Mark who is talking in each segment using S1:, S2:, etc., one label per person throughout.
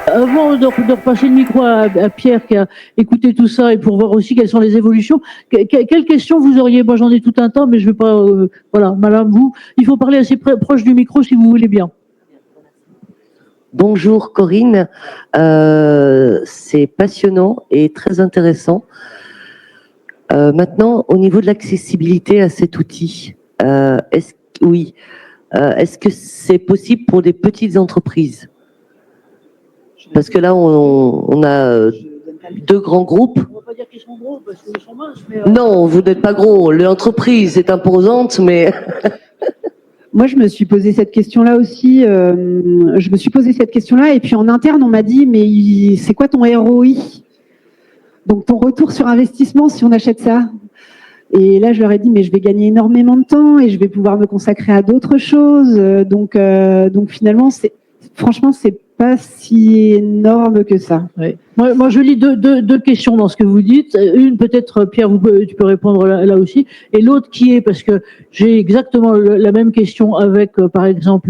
S1: Avant de repasser le micro à Pierre qui a écouté tout ça et pour voir aussi quelles sont les évolutions, quelles questions vous auriez? Moi j'en ai tout un tas, mais je ne vais pas. Voilà, madame, vous, il faut parler assez proche du micro si vous voulez bien.
S2: Bonjour Corinne, c'est passionnant et très intéressant. Maintenant, au niveau de l'accessibilité à cet outil, est-ce que c'est possible pour des petites entreprises? Parce que là, on a deux grands groupes.
S1: On ne va pas dire qu'ils sont gros parce qu'ils sont minces. Mais
S2: Non, vous n'êtes pas gros. L'entreprise est imposante, mais...
S3: Moi, je me suis posé cette question-là aussi. Je me suis posé cette question-là et puis en interne, on m'a dit, mais c'est quoi ton ROI? Donc, ton retour sur investissement si on achète ça? Et là, je leur ai dit, mais je vais gagner énormément de temps et je vais pouvoir me consacrer à d'autres choses. Donc finalement, franchement, c'est pas si énorme que ça.
S1: Ouais. Moi, je lis deux questions dans ce que vous dites. Une, peut-être, Pierre, tu peux répondre là aussi. Et l'autre qui est, parce que j'ai exactement la même question avec, par exemple,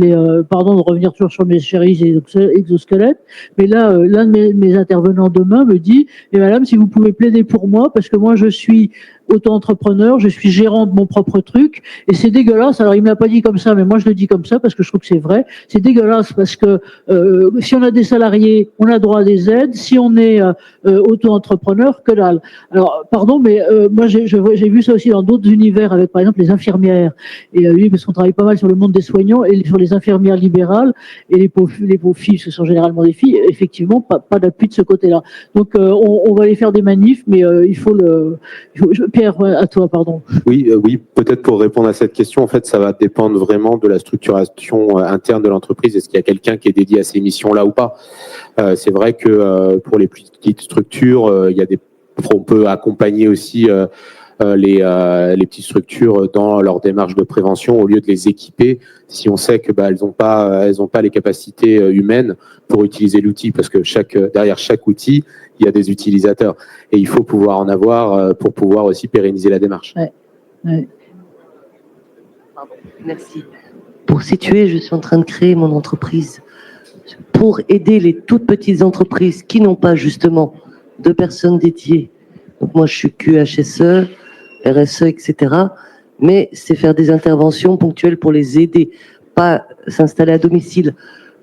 S1: pardon de revenir toujours sur mes chéris exosquelettes, mais là, l'un de mes intervenants demain me dit, et madame, si vous pouvez plaider pour moi, parce que moi, je suis auto-entrepreneur, je suis gérant de mon propre truc, et c'est dégueulasse. Alors, il me l'a pas dit comme ça, mais moi, je le dis comme ça parce que je trouve que c'est vrai. C'est dégueulasse parce que si on a des salariés, on a droit à des aides. Si on est auto-entrepreneur, que dalle. Alors, pardon, mais moi, j'ai vu ça aussi dans d'autres univers, avec par exemple les infirmières. Et oui, parce qu'on travaille pas mal sur le monde des soignants et sur les infirmières libérales et les pauvres filles, ce sont généralement des filles. Effectivement, pas d'appui de ce côté-là. Donc, on va aller faire des manifs, mais il faut le. Pierre, à toi, pardon.
S4: Oui, peut-être pour répondre à cette question, en fait, ça va dépendre vraiment de la structuration interne de l'entreprise. Est-ce qu'il y a quelqu'un qui est dédié à ces missions-là ou pas? C'est vrai que pour les petites structures, on peut accompagner aussi les petites structures dans leur démarche de prévention au lieu de les équiper si on sait que elles n'ont pas les capacités humaines pour utiliser l'outil, parce que derrière chaque outil, il y a des utilisateurs et il faut pouvoir en avoir pour pouvoir aussi pérenniser la démarche.
S1: Ouais. Ouais.
S2: Pardon, merci. Pour situer, je suis en train de créer mon entreprise pour aider les toutes petites entreprises qui n'ont pas justement de personnes dédiées. Donc moi, je suis QHSE, RSE, etc. Mais c'est faire des interventions ponctuelles pour les aider, pas s'installer à domicile.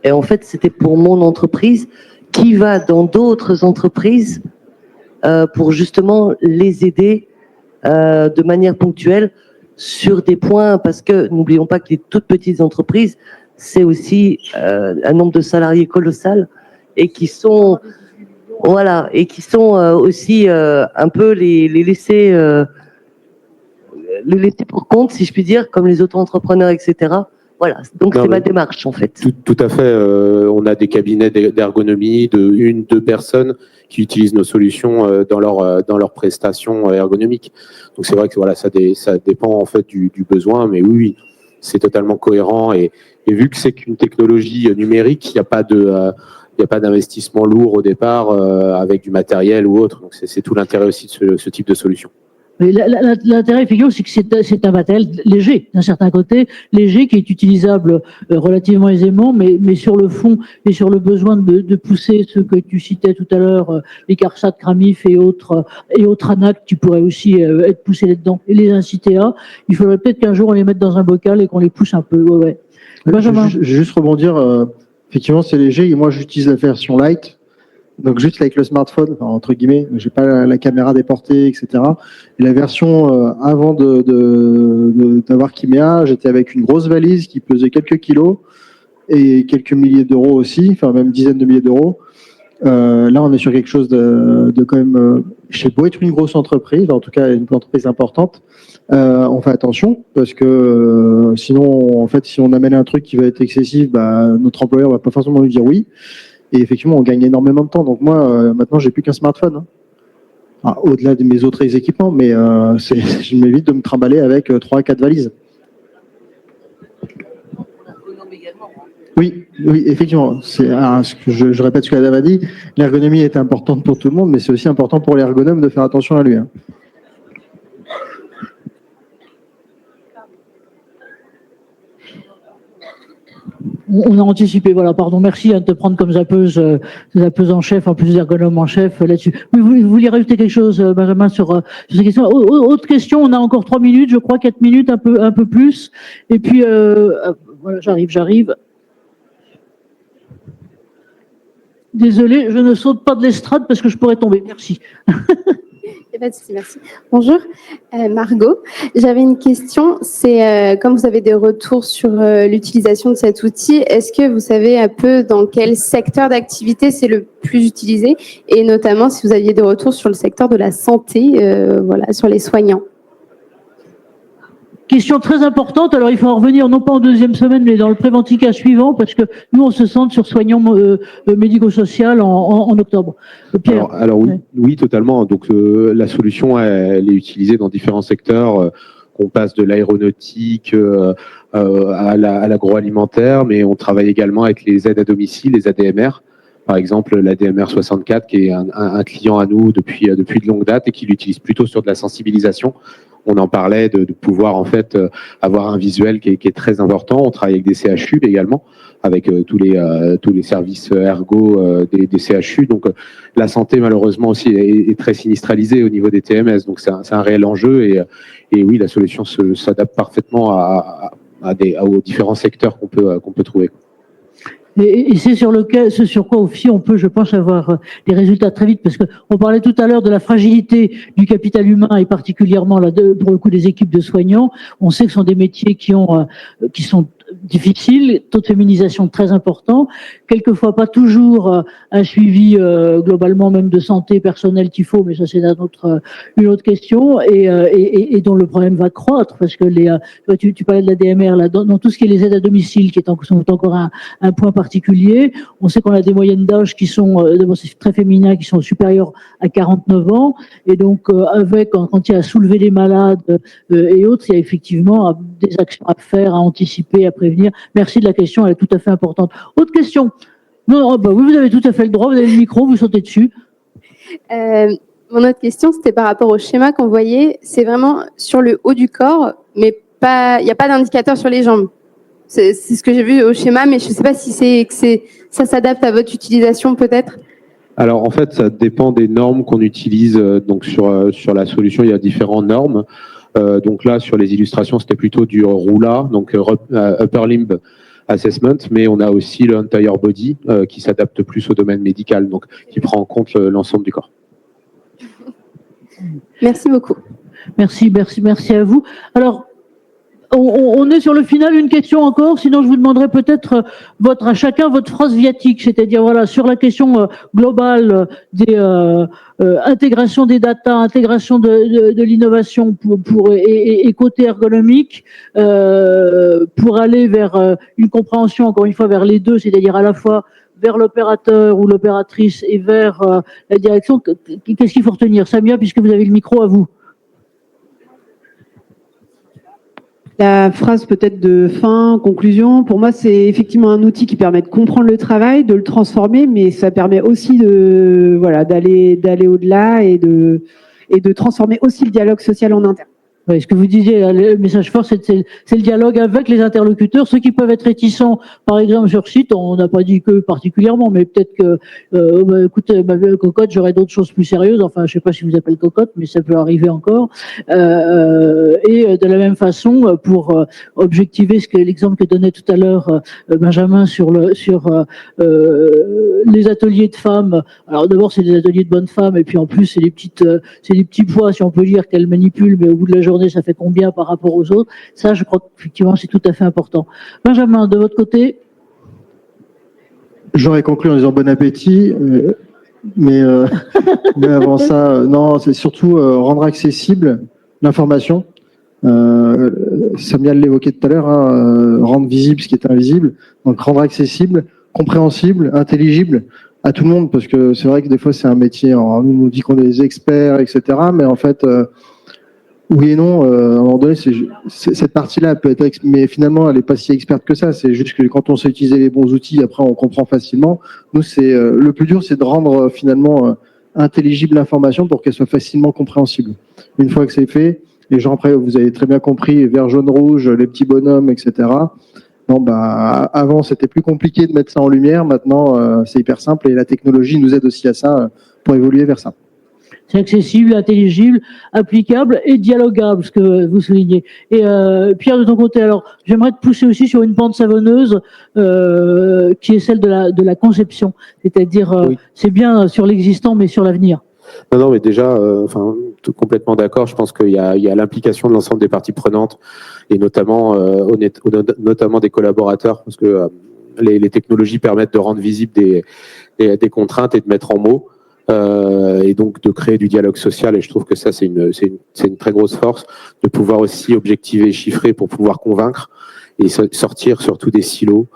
S2: Et en fait, c'était pour mon entreprise qui va dans d'autres entreprises pour justement les aider de manière ponctuelle sur des points, parce que n'oublions pas que les toutes petites entreprises, c'est aussi un nombre de salariés colossal et qui sont aussi un peu les laisser pour compte, si je puis dire, comme les auto-entrepreneurs, etc. Voilà, donc c'est ma démarche en fait.
S4: Tout à fait. On a des cabinets d'ergonomie de 1-2 personnes qui utilisent nos solutions dans leurs prestations ergonomiques. Donc c'est vrai que voilà, ça dépend en fait du besoin, mais oui, c'est totalement cohérent. Et vu que c'est qu'une technologie numérique, il n'y a pas d'investissement lourd au départ avec du matériel ou autre. Donc c'est tout l'intérêt aussi de ce type de solution.
S1: L'intérêt, effectivement, c'est que c'est un matériel léger, d'un certain côté, léger, qui est utilisable relativement aisément, mais sur le fond et sur le besoin de pousser ce que tu citais tout à l'heure, les CARSAT, CRAMIF et autres ANAC qui pourraient aussi être poussés là-dedans et les inciter à, il faudrait peut-être qu'un jour on les mette dans un bocal et qu'on les pousse un peu. Ouais. Benjamin.
S5: Je vais juste rebondir. Effectivement, c'est léger et moi, j'utilise la version light. Donc juste avec le smartphone, enfin, entre guillemets, j'ai pas la caméra déportée, etc. Et la version avant d'avoir Kimea, j'étais avec une grosse valise qui pesait quelques kilos et quelques milliers d'euros aussi, enfin même dizaines de milliers d'euros. Là, on est sur quelque chose de quand même. Je sais pas être une grosse entreprise, en tout cas une entreprise importante. On fait attention parce que sinon, en fait, si on amène un truc qui va être excessif, notre employeur va pas forcément nous dire oui. Et effectivement, on gagne énormément de temps. Donc moi, maintenant, j'ai plus qu'un smartphone. Hein. Enfin, au-delà de mes autres équipements, mais je m'évite de me trimballer avec 3 à 4 valises. Oui, effectivement. Je répète ce qu'Adam a dit. L'ergonomie est importante pour tout le monde, mais c'est aussi important pour l'ergonome de faire attention à lui. Hein.
S1: On a anticipé, voilà, pardon, merci de te prendre comme zappeuse en chef, en plus d'ergonome en chef là-dessus. Vous vouliez rajouter quelque chose, Benjamin, sur ces questions? Autre question, on a encore 3 minutes, je crois, 4 minutes, un peu plus. Et puis, voilà, j'arrive. Désolée, je ne saute pas de l'estrade parce que je pourrais tomber. Merci.
S6: Merci. Bonjour, Margot. J'avais une question. C'est comme vous avez des retours sur l'utilisation de cet outil, est-ce que vous savez un peu dans quel secteur d'activité c'est le plus utilisé, et notamment si vous aviez des retours sur le secteur de la santé, voilà, sur les soignants?
S1: Question très importante. Alors, il faut en revenir non pas en deuxième semaine, mais dans le préventica suivant, parce que nous, on se centre sur soignants médico-social en octobre. Pierre.
S4: Alors oui, totalement. Donc, la solution, elle est utilisée dans différents secteurs. On passe de l'aéronautique à l'agroalimentaire, mais on travaille également avec les aides à domicile, les ADMR. Par exemple, l'ADMR 64, qui est un client à nous depuis de longue date et qui l'utilise plutôt sur de la sensibilisation. On en parlait de pouvoir en fait avoir un visuel qui est très important. On travaille avec des CHU également, avec tous les services ergo des CHU. Donc la santé malheureusement aussi est très sinistralisée au niveau des TMS. Donc c'est un réel enjeu et oui, la solution s'adapte parfaitement aux différents secteurs qu'on peut trouver.
S1: Et c'est ce sur quoi aussi on peut, je pense, avoir des résultats très vite, parce que on parlait tout à l'heure de la fragilité du capital humain et particulièrement là, pour le coup des équipes de soignants. On sait que ce sont des métiers qui sont difficiles, taux de féminisation très important, quelquefois pas toujours un suivi globalement même de santé personnelle qu'il faut, mais ça c'est une autre question, et dont le problème va croître, parce que tu parlais de la DMR là, dans tout ce qui est les aides à domicile, qui sont encore un point particulier. On sait qu'on a des moyennes d'âge qui sont c'est très féminins, qui sont supérieures à 49 ans, et donc quand il y a à soulever les malades et autres, il y a effectivement des actions à faire, à anticiper, à prévenir. Merci de la question, elle est tout à fait importante. Autre question? Non, oui, vous avez tout à fait le droit, vous avez le micro, vous sautez dessus.
S6: Mon autre question, c'était par rapport au schéma qu'on voyait. C'est vraiment sur le haut du corps, mais il n'y a pas d'indicateur sur les jambes. C'est ce que j'ai vu au schéma, mais je ne sais pas si ça s'adapte à votre utilisation peut-être.
S4: Alors en fait, ça dépend des normes qu'on utilise. Donc sur la solution, il y a différentes normes. Donc là, sur les illustrations, c'était plutôt du RULA, donc Upper Limb Assessment, mais on a aussi le Entire Body qui s'adapte plus au domaine médical, donc qui prend en compte l'ensemble du corps.
S6: Merci beaucoup.
S1: Merci à vous. Alors, on est sur le final, une question encore, sinon je vous demanderai peut-être à chacun votre phrase viatique, c'est-à-dire voilà, sur la question globale des intégration des data, intégration de l'innovation et côté ergonomique, pour aller vers une compréhension, encore une fois, vers les deux, c'est-à-dire à la fois vers l'opérateur ou l'opératrice et vers la direction. Qu'est-ce qu'il faut retenir? Samia, puisque vous avez le micro, à vous.
S3: La phrase peut-être de fin, conclusion, pour moi, c'est effectivement un outil qui permet de comprendre le travail, de le transformer, mais ça permet aussi d'aller au-delà et de transformer aussi le dialogue social en interne.
S1: Oui, ce que vous disiez, le message fort, c'est le dialogue avec les interlocuteurs, ceux qui peuvent être réticents, par exemple sur site, on n'a pas dit que particulièrement, mais peut-être que, écoutez, ma cocotte, j'aurais d'autres choses plus sérieuses, enfin, je sais pas si vous appelez cocotte, mais ça peut arriver encore. Et de la même façon, pour objectiver l'exemple que donnait tout à l'heure Benjamin sur les ateliers de femmes. Alors d'abord, c'est des ateliers de bonnes femmes, et puis en plus, c'est des petits poids, si on peut dire, qu'elles manipulent, mais au bout de la journée, ça fait combien par rapport aux autres? Ça, je crois qu'effectivement, c'est tout à fait important. Benjamin, de votre côté?
S5: J'aurais conclu en disant bon appétit, mais avant ça, non, c'est surtout rendre accessible l'information. Samia l'évoquait tout à l'heure, rendre visible ce qui est invisible, donc rendre accessible, compréhensible, intelligible à tout le monde, parce que c'est vrai que des fois c'est un métier, on nous dit qu'on est des experts, etc., mais en fait, oui et non, à un moment donné, cette partie-là peut être, mais finalement, elle n'est pas si experte que ça. C'est juste que quand on sait utiliser les bons outils, après, on comprend facilement. Nous, le plus dur, c'est de rendre finalement intelligible l'information pour qu'elle soit facilement compréhensible. Une fois que c'est fait, les gens, après, vous avez très bien compris, vert, jaune, rouge, les petits bonhommes, etc. Non, bah, avant, c'était plus compliqué de mettre ça en lumière. Maintenant, c'est hyper simple et la technologie nous aide aussi à ça pour évoluer vers ça.
S1: C'est accessible, intelligible, applicable et dialogable, ce que vous soulignez. Et Pierre, de ton côté, alors j'aimerais te pousser aussi sur une pente savonneuse qui est celle de la conception. C'est-à-dire,
S4: Oui.
S1: c'est bien sur l'existant, mais sur l'avenir.
S4: Non, mais déjà, complètement d'accord. Je pense qu'il y a l'implication de l'ensemble des parties prenantes et notamment, notamment des collaborateurs, parce que les technologies permettent de rendre visibles des contraintes et de mettre en mots, et donc de créer du dialogue social. Et je trouve que ça, c'est une très grosse force de pouvoir aussi objectiver et chiffrer pour pouvoir convaincre et sortir surtout des silos.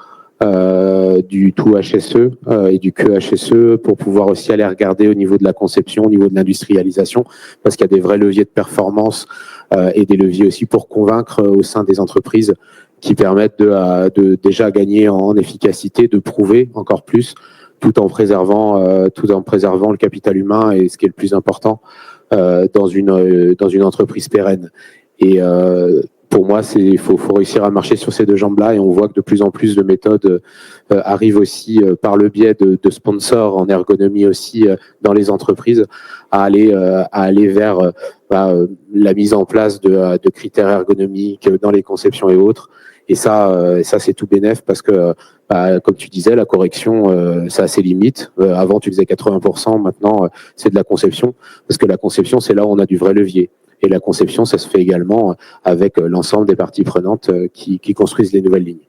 S4: Du tout HSE et du que HSE pour pouvoir aussi aller regarder au niveau de la conception, au niveau de l'industrialisation, parce qu'il y a des vrais leviers de performance et des leviers aussi pour convaincre au sein des entreprises qui permettent de déjà gagner en efficacité, de prouver encore plus, tout en préservant le capital humain et ce qui est le plus important dans une entreprise pérenne. Et pour moi, il faut réussir à marcher sur ces deux jambes-là, et on voit que de plus en plus de méthodes arrivent aussi par le biais de sponsors en ergonomie aussi dans les entreprises à aller vers la mise en place de critères ergonomiques dans les conceptions et autres. Et ça c'est tout bénef parce que, comme tu disais, la correction, ça a ses limites. Avant, tu faisais 80%, maintenant, c'est de la conception, parce que la conception, c'est là où on a du vrai levier. Et la conception, ça se fait également avec l'ensemble des parties prenantes qui construisent les nouvelles lignes.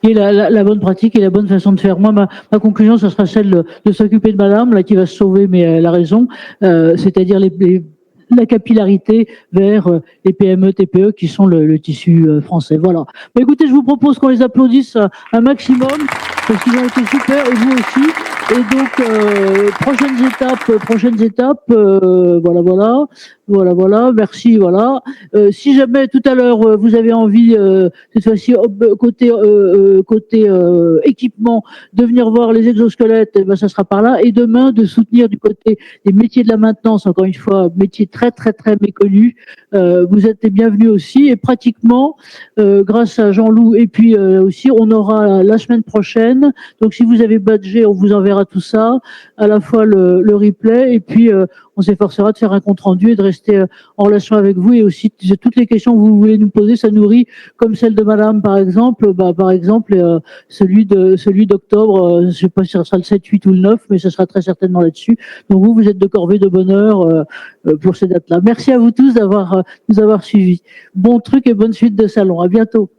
S1: Et la bonne pratique et la bonne façon de faire. Moi, ma conclusion, ce sera celle de s'occuper de madame, là, qui va se sauver, mais elle a raison, c'est-à-dire la capillarité vers les PME, TPE qui sont le tissu français. Voilà. Mais écoutez, je vous propose qu'on les applaudisse un maximum, parce qu'ils ont été super, et vous aussi. Et donc, prochaines étapes, voilà, merci, voilà. Si jamais tout à l'heure vous avez envie, cette fois-ci côté équipement, de venir voir les exosquelettes, eh ben, ça sera par là. Et demain, de soutenir du côté des métiers de la maintenance, encore une fois, métier très méconnu. Vous êtes les bienvenus aussi. Et pratiquement, grâce à Jean-Loup et puis aussi, on aura la semaine prochaine. Donc, si vous avez badgé, on vous enverra tout ça, à la fois le replay, et puis on s'efforcera de faire un compte rendu et de rester en relation avec vous, et aussi toutes les questions que vous voulez nous poser, ça nourrit, comme celle de madame par exemple, celui d'octobre, je sais pas si ça sera le 7, 8 ou le 9, mais ce sera très certainement là-dessus. Donc vous êtes de corvée de bonheur pour ces dates-là. Merci à vous tous nous avoir suivis. Bon truc et bonne suite de salon. À bientôt.